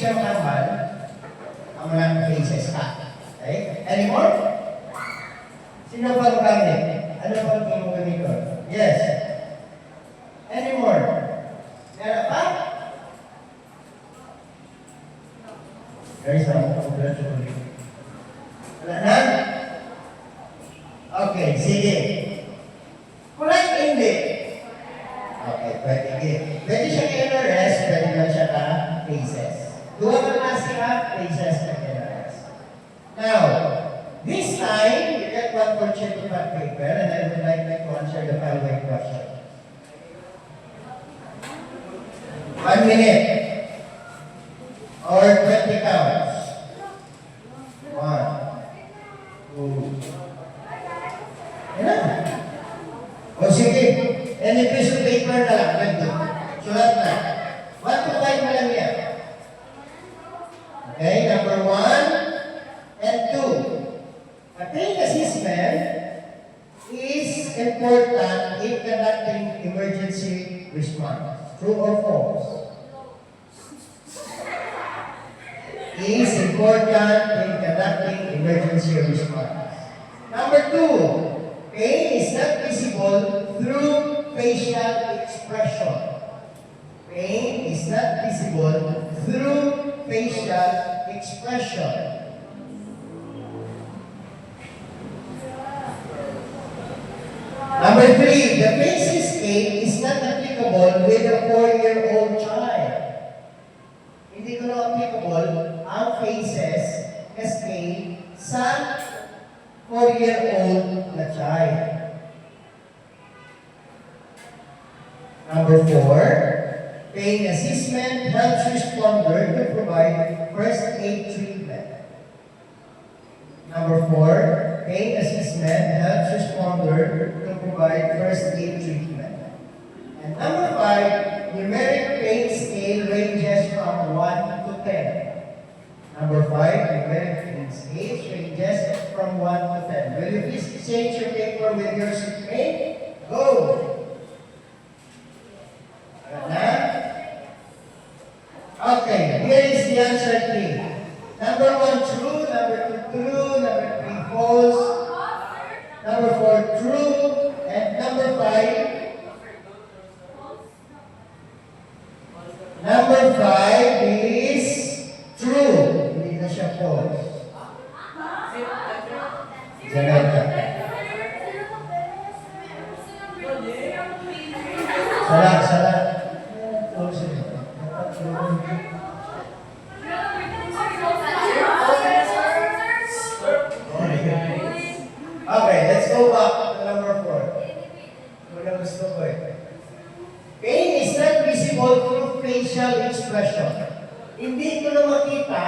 siya makambal, ang mga cases ka. Okay? Any more? Sino pa magamit? Ano pa ang tingin mo ganito? Yes. Any more? Meron pa? Guys, congratulations. Wala na? Okay, sige. Correct, hindi? Okay, pwede. Pwede siya ka-NRS, pwede lang siya ka-cases. Duwa ka klase ka, cases na NRS. Now, this time, you get one for certified paper, and I would like to answer the following question. 1 minute. Or 20 counts. 1, 2. Yan. O sige. Any piece of paper na lang. Ganito. Sulat na. 1 to 5 na lang yan. Okay, number 1 and 2. A pain assessment is important in conducting emergency response. True or false? Is important in conducting emergency response. Number 2, pain is not visible through facial expression. Pain is not visible through facial expression. Number 3, the faces scale is not applicable with a 4-year-old child. Hindi ko na applicable ang faces scale sa 4-year-old na child. Number 4, pain assessment helps responder to provide first aid treatment. Number 4, pain assessment helps responder to provide first aid treatment. And number 5, numeric pain scale ranges from 1 to 10. Number 5, numeric pain scale ranges from 1 to 10. Will you please exchange your paper with your seatmate? Go! Okay, here is the answer key. Number 1, true. Number 2, true. Number 3, false. Number 4, true. And number 5, is true. Hindi na siya false. Janeta. Salah. Okay, let's go back to number 4. Wala gusto ko eh. Pain is not visible through facial expression. Hindi ko na makita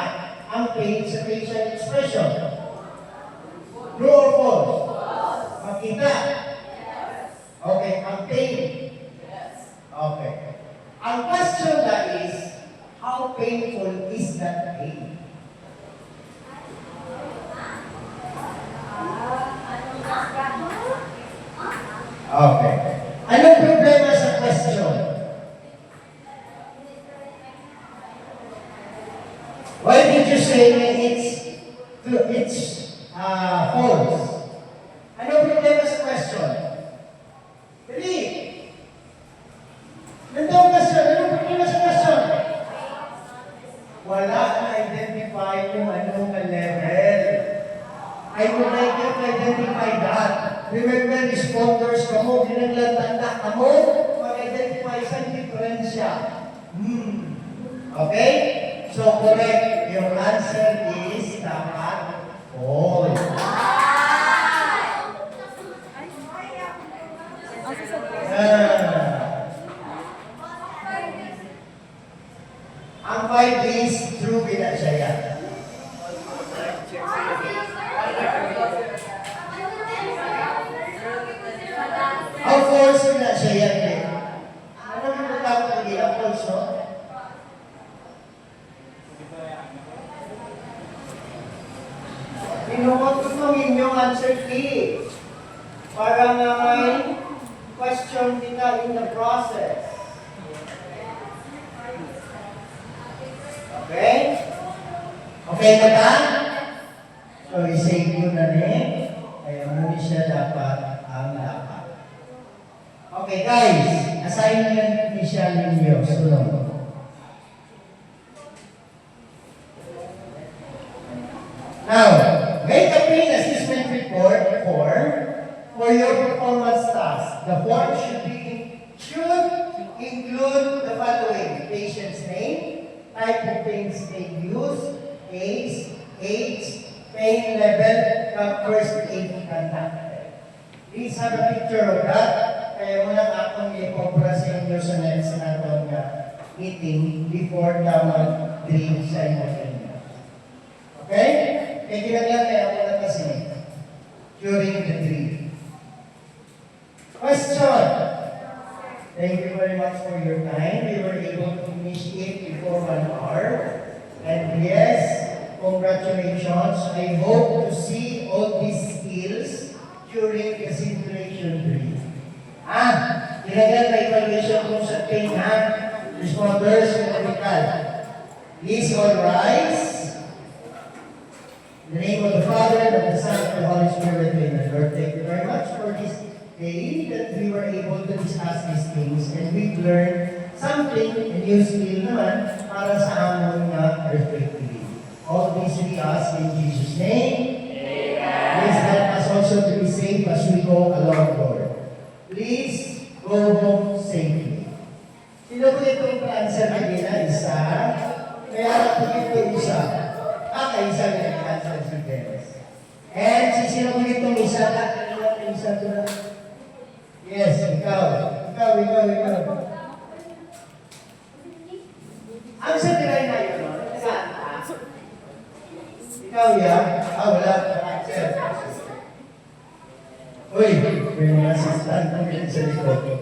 ang pain sa facial expression. True or false? Makita? Okay, ang pain. Okay. Ang question na is, how painful is that pain? Okay. Anong problema sa question? Why did you say it's false? Anong problema sa question? Dali. Nandang question. Anong problema sa question? Wala na-identify kung anong level. I would like you to identify that. Remember, responders ka mo, ginaglatanda ka mo, mag-identify sa diferensya. Okay? So, correct. Your answer is dapat all. Ang 5 is true binasaya. How false binasaya din? Ano yung matapos din? Ang false, no? Tinututungin yung answer key para nga may question kita in the process. Okay? Okay na ba? So, isave ko na rin. Kaya muli siya dapat ang dapat. Okay, guys. Assignment ni siya ninyo. Sunod. Now, make a pain assessment report for your performance task. The form should include the following: patient's name, type of pains they use, age, pain level, first aid conducted. Please have a picture of that. Kaya muna akong i-compara sa inyo sa next natin meeting before the mag-dream simultaneous. Okay? Kaya ginagawa kaya ako na kasi during the dream. Question. Thank you very much for your time. We were able to finish it before 1 hour. And yes, congratulations. I hope to see all these skills during the simulation dream. Ginagawa na evaluation kung sa pain, responders, medical. Please all rise. In the name of the Father, and of the Son, and of the Holy Spirit, amen. Lord, thank you very much for this day that we were able to discuss these things and we've learned something, a new skill naman, para sa amon nga respectively. All this we ask in Jesus' name. Amen. Please help us also to be safe as we go along, Lord. Please go home safely. Sino po itong answer kanina? Isa. Kaya po ito isa. Kaisa na nag-answer si Dennis. And sino po itong isa? Kanina po isa ito na. Yes, ikaw. Ang sa tiray na yun, ikaw yan? Wala. Answer. Uy, may mga assistant ang ganyan sa likod.